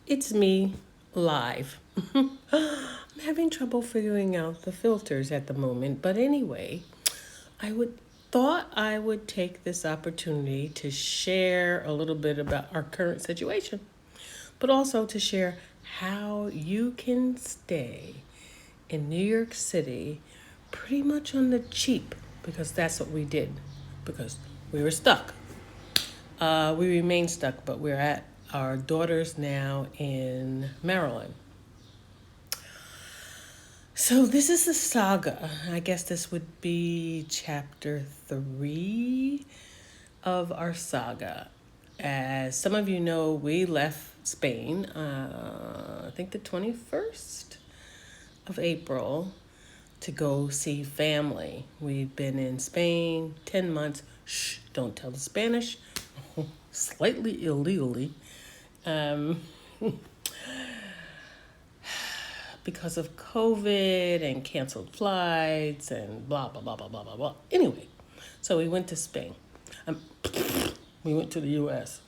It's me live. I'm having trouble figuring out the filters at the moment, but anyway, I would take this opportunity to share a little bit about our current situation, but also to share how you can stay in New York City pretty much on the cheap because that's what we did because we were stuck. We remain stuck, but we're at our daughter's now in Maryland. So this is the saga. I guess this would be chapter 3 of our saga. As some of you know, we left Spain, I think the 21st of April, to go see family. We've been in Spain 10 months. Shh, don't tell the Spanish. Slightly illegally. Um, because of COVID and canceled flights and blah, blah, blah, blah, blah, blah, blah. Anyway, so we went to Spain. Um, we went to the US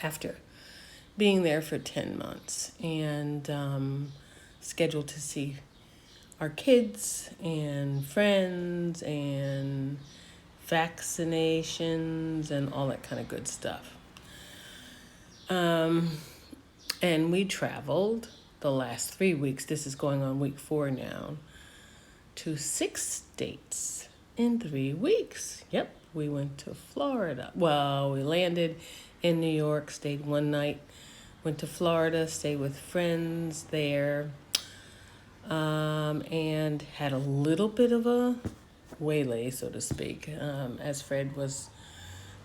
after being there for 10 months and scheduled to see our kids and friends and vaccinations and all that kind of good stuff. And we traveled the last 3 weeks. This is going on week 4 now, to 6 states in 3 weeks. Yep, we went to Florida. Well, we landed in New York, stayed one night, went to Florida, stayed with friends there, and had a little bit of a waylay, so to speak, as Fred was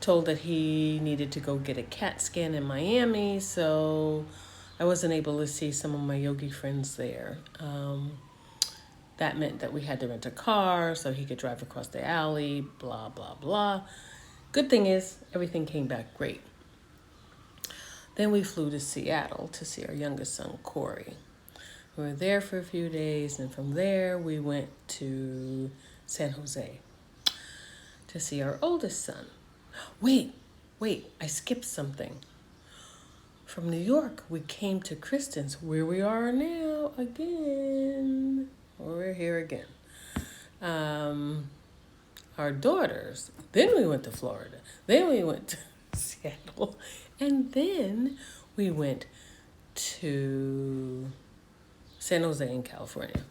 told that he needed to go get a CAT scan in Miami, so I wasn't able to see some of my yogi friends there. That meant that we had to rent a car so he could drive across the alley, blah, blah, blah. Good thing is, everything came back great. Then we flew to Seattle to see our youngest son, Corey. We were there for a few days, and from there we went to San Jose to see our oldest son. Wait, I skipped something. From New York, we came to Kristen's, where we are now again. We're here again. Our daughters. Then we went to Florida. Then we went to Seattle. And then we went to San Jose in California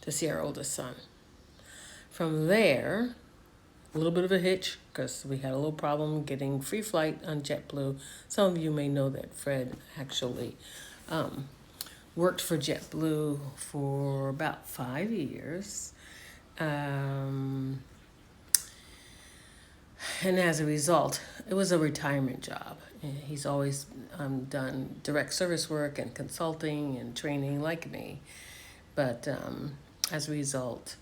to see our oldest son. From there, a little bit of a hitch because we had a little problem getting free flight on JetBlue. Some of you may know that Fred actually worked for JetBlue for about 5 years. And as a result, it was a retirement job. He's always done direct service work and consulting and training like me. But as a result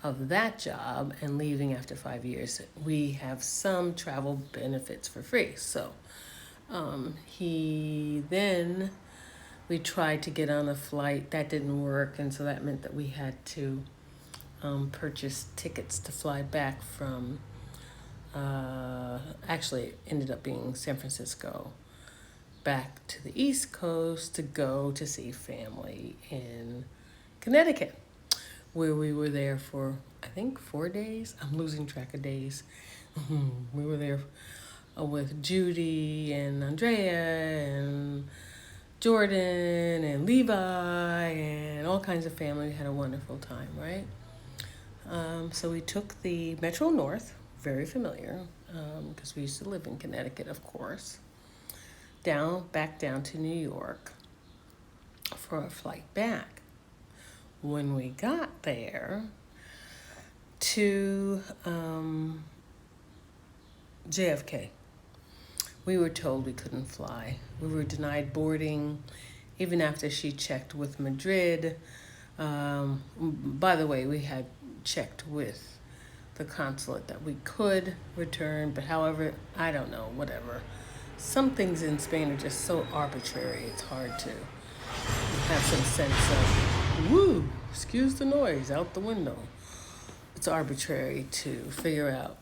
of that job and leaving after 5 years, we have some travel benefits for free. So we tried to get on a flight. That didn't work, and so that meant that we had to purchase tickets to fly back from, actually it ended up being San Francisco, back to the East Coast to go to see family in Connecticut, where we were there for, I think, 4 days. I'm losing track of days. We were there with Judy and Andrea and Jordan and Levi and all kinds of family. We had a wonderful time, right? So we took the Metro North, very familiar, because we used to live in Connecticut, of course, back down to New York for a flight back. When we got there to JFK, we were told we couldn't fly. We were denied boarding, even after she checked with Madrid. By the way, we had checked with the consulate that we could return, but however, I don't know, whatever. Some things in Spain are just so arbitrary, it's hard to have some sense of, woo, excuse the noise out the window. It's arbitrary to figure out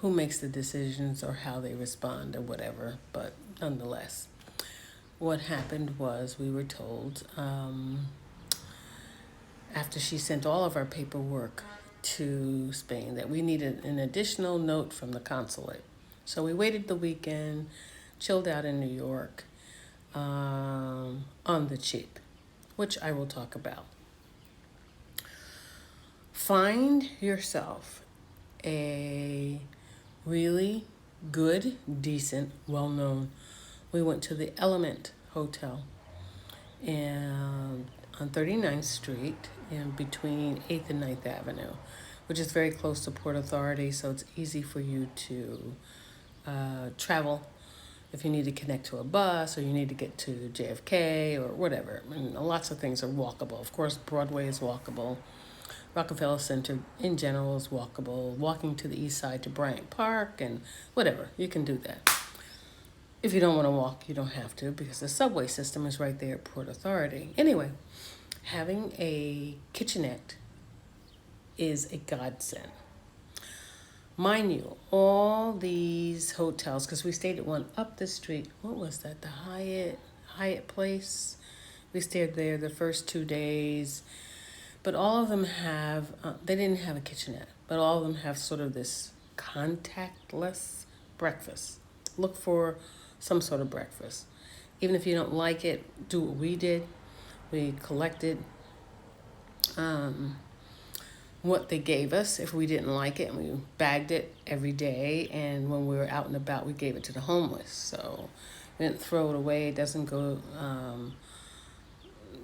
who makes the decisions or how they respond or whatever, but nonetheless, what happened was we were told after she sent all of our paperwork to Spain that we needed an additional note from the consulate. So we waited the weekend, chilled out in New York on the cheap, which I will talk about. Find yourself a really good, decent, well-known. We went to the Element Hotel and on 39th Street in between 8th and 9th Avenue, which is very close to Port Authority, so it's easy for you to travel if you need to connect to a bus or you need to get to JFK or whatever. And lots of things are walkable. Of course, Broadway is walkable. Rockefeller Center in general is walkable. Walking to the east side to Bryant Park and whatever, you can do that. If you don't want to walk, you don't have to because the subway system is right there at Port Authority. Anyway, having a kitchenette is a godsend. Mind you, all these hotels, because we stayed at one up the street. What was that? The Hyatt Place. We stayed there the first 2 days. But all of them have, they didn't have a kitchenette, but all of them have sort of this contactless breakfast. Look for some sort of breakfast. Even if you don't like it, do what we did. We collected what they gave us if we didn't like it, and we bagged it every day. And when we were out and about, we gave it to the homeless. So we didn't throw it away. It doesn't go...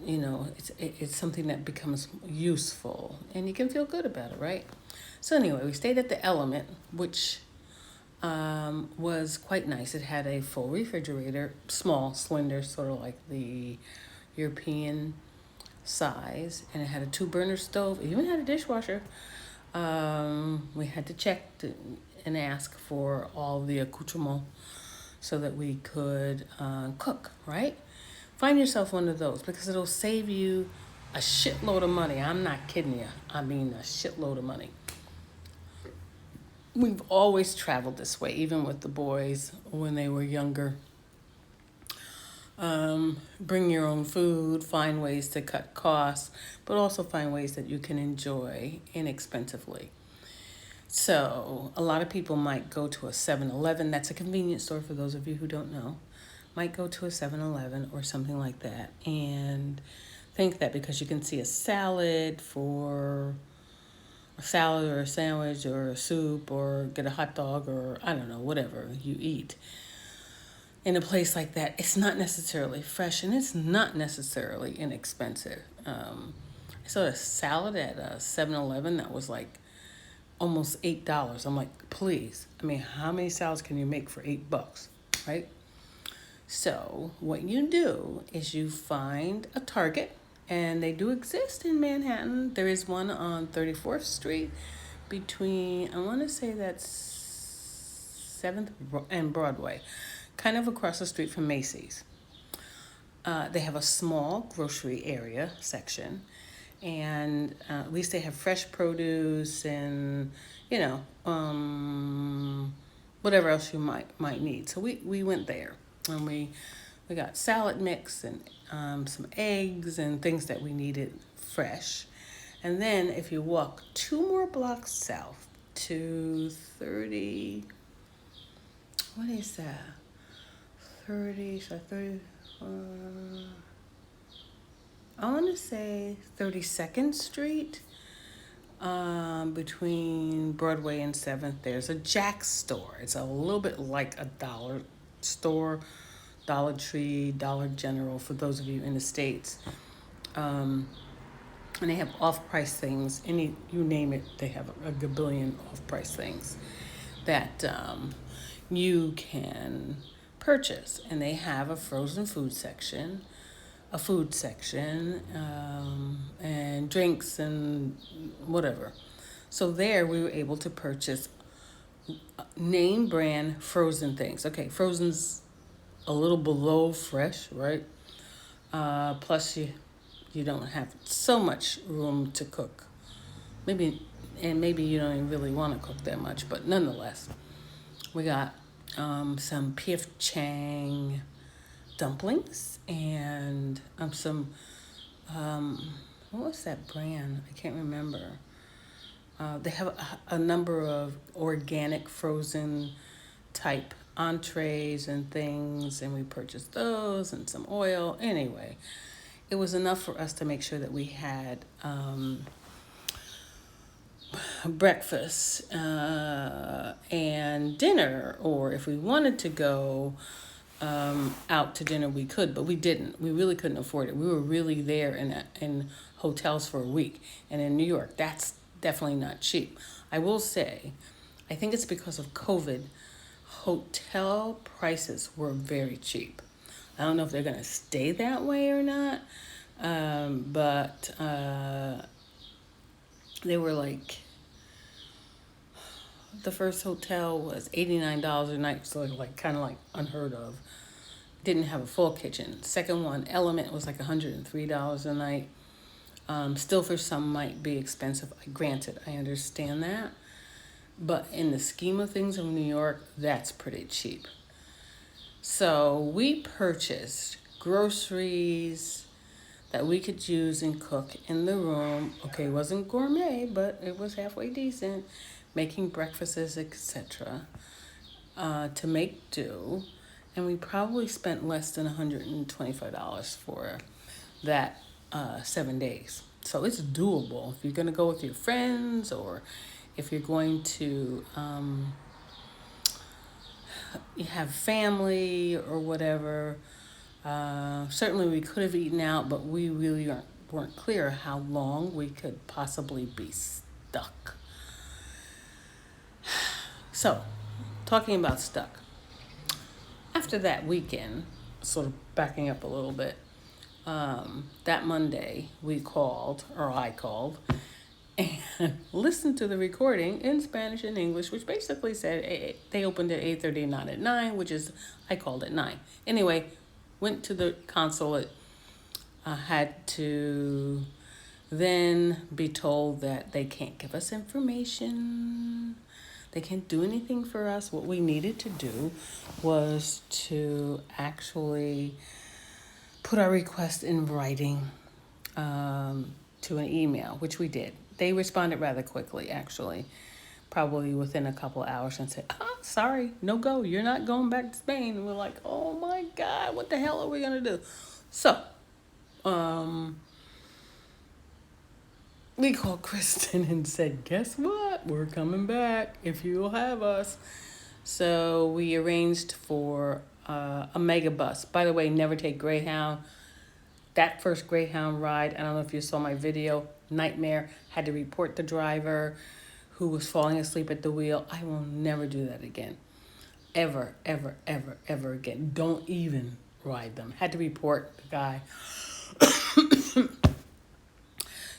it's something that becomes useful and you can feel good about it, right? So anyway, we stayed at the Element, which was quite nice. It had a full refrigerator, small, slender, sort of like the European size, and it had a 2-burner stove. It even had a dishwasher. We had to check and ask for all the accoutrements so that we could cook, right? Find yourself one of those because it'll save you a shitload of money. I'm not kidding you. I mean a shitload of money. We've always traveled this way, even with the boys when they were younger. Bring your own food, find ways to cut costs, but also find ways that you can enjoy inexpensively. So a lot of people might go to a 7-Eleven. That's a convenience store for those of you who don't know. Might go to a 7-Eleven or something like that and think that because you can see a salad or a sandwich or a soup or get a hot dog or I don't know, whatever you eat in a place like that, it's not necessarily fresh and it's not necessarily inexpensive. I saw a salad at a 7-Eleven that was like almost $8. I'm like, please, I mean, how many salads can you make for $8, right? So what you do is you find a Target, and they do exist in Manhattan. There is one on 34th Street between, I want to say that's 7th and Broadway, kind of across the street from Macy's. They have a small grocery area section, and at least they have fresh produce and, whatever else you might need. So we went there. And we got salad mix and some eggs and things that we needed fresh. And then if you walk 2 more blocks south to 30, what is that? 30, I want to say 32nd Street, between Broadway and 7th, there's a Jack's store. It's a little bit like a dollar store, Dollar Tree, Dollar General, for those of you in the States. And they have off-price things. You name it, they have a gabillion off-price things that you can purchase. And they have a frozen food section, a food section, and drinks and whatever. So there we were able to purchase name brand frozen things. Okay, frozen's a little below fresh, right? Plus you don't have so much room to cook. Maybe you don't even really want to cook that much, but nonetheless. We got some P.F. Chang dumplings and some, what was that brand? I can't remember. They have a number of organic frozen type entrees and things, and we purchased those and some oil. Anyway, it was enough for us to make sure that we had breakfast and dinner, or if we wanted to go out to dinner, we could, but we didn't. We really couldn't afford it. We were really there in hotels for a week, and in New York, that's definitely not cheap. I will say, I think it's because of COVID, hotel prices were very cheap. I don't know if they're going to stay that way or not, but they were like, the first hotel was $89 a night, so like kind of like unheard of. Didn't have a full kitchen. Second one, Element, was like $103 a night. Still for some might be expensive. Granted, I understand that. But in the scheme of things in New York, that's pretty cheap. So we purchased groceries that we could use and cook in the room. Okay, it wasn't gourmet, but it was halfway decent. Making breakfasts, etc. To make do. And we probably spent less than $125 for that 7 days. So it's doable. If you're going to go with your friends, or if you're going to you have family or whatever. Certainly we could have eaten out, but we really weren't clear how long we could possibly be stuck. So, talking about stuck. After that weekend, sort of backing up a little bit, that Monday I called, and listened to the recording in Spanish and English, which basically said they opened at 8:30, not at 9, which is, I called at 9. Anyway, went to the consulate, had to then be told that they can't give us information. They can't do anything for us. What we needed to do was to actually put our request in writing to an email, which we did. They responded rather quickly, actually, probably within a couple hours, and said, sorry, no go. You're not going back to Spain. And we're like, oh my God, what the hell are we going to do? So, we called Kristen and said, guess what? We're coming back if you'll have us. So we arranged for a mega bus. By the way, never take Greyhound. That first Greyhound ride, I don't know if you saw my video, nightmare. Had to report the driver who was falling asleep at the wheel. I will never do that again. Ever, ever, ever, ever again. Don't even ride them. Had to report the guy.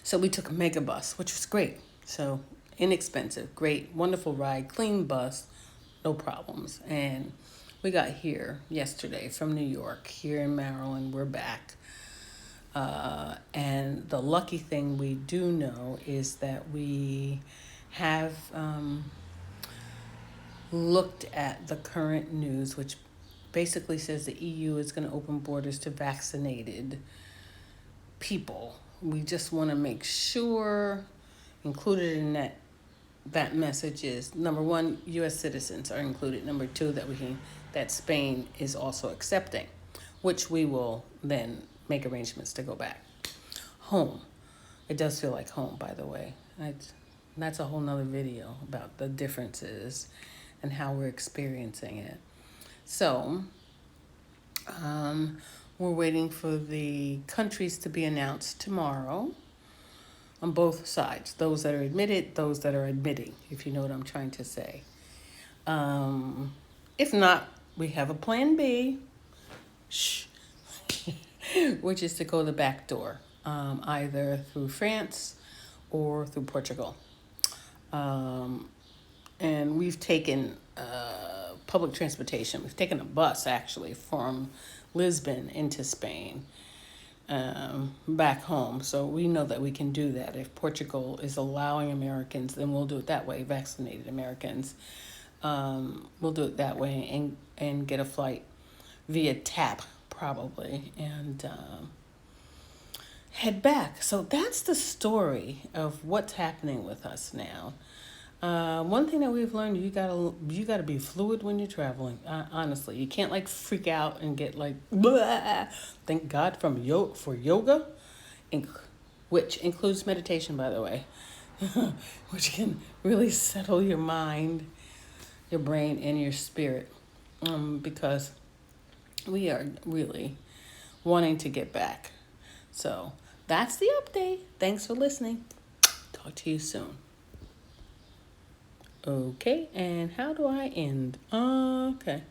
So we took a mega bus, which was great. So inexpensive, great, wonderful ride, clean bus, no problems. And we got here yesterday from New York, here in Maryland. We're back. And the lucky thing we do know is that we have looked at the current news, which basically says the EU is going to open borders to vaccinated people. We just want to make sure, included in that message is, number one, U.S. citizens are included. Number two, that Spain is also accepting, which we will then make arrangements to go back home. It does feel like home, by the way. That's a whole nother video about the differences and how we're experiencing it. So, we're waiting for the countries to be announced tomorrow on both sides. Those that are admitted, those that are admitting, if you know what I'm trying to say. If not, we have a plan B, which is to go the back door, either through France or through Portugal. And we've taken public transportation. We've taken a bus, actually, from Lisbon into Spain, back home. So we know that we can do that. If Portugal is allowing Americans, then we'll do it that way, vaccinated Americans, We'll do it that way and get a flight via TAP probably and head back. So that's the story of what's happening with us now. One thing that we've learned, you gotta be fluid when you're traveling. Honestly, you can't like freak out and get like, blah. Thank God for yoga, which includes meditation, by the way, which can really settle your mind, your brain, and your spirit, because we are really wanting to get back. So that's the update. Thanks for listening. Talk to you soon. Okay, and how do I end? Okay.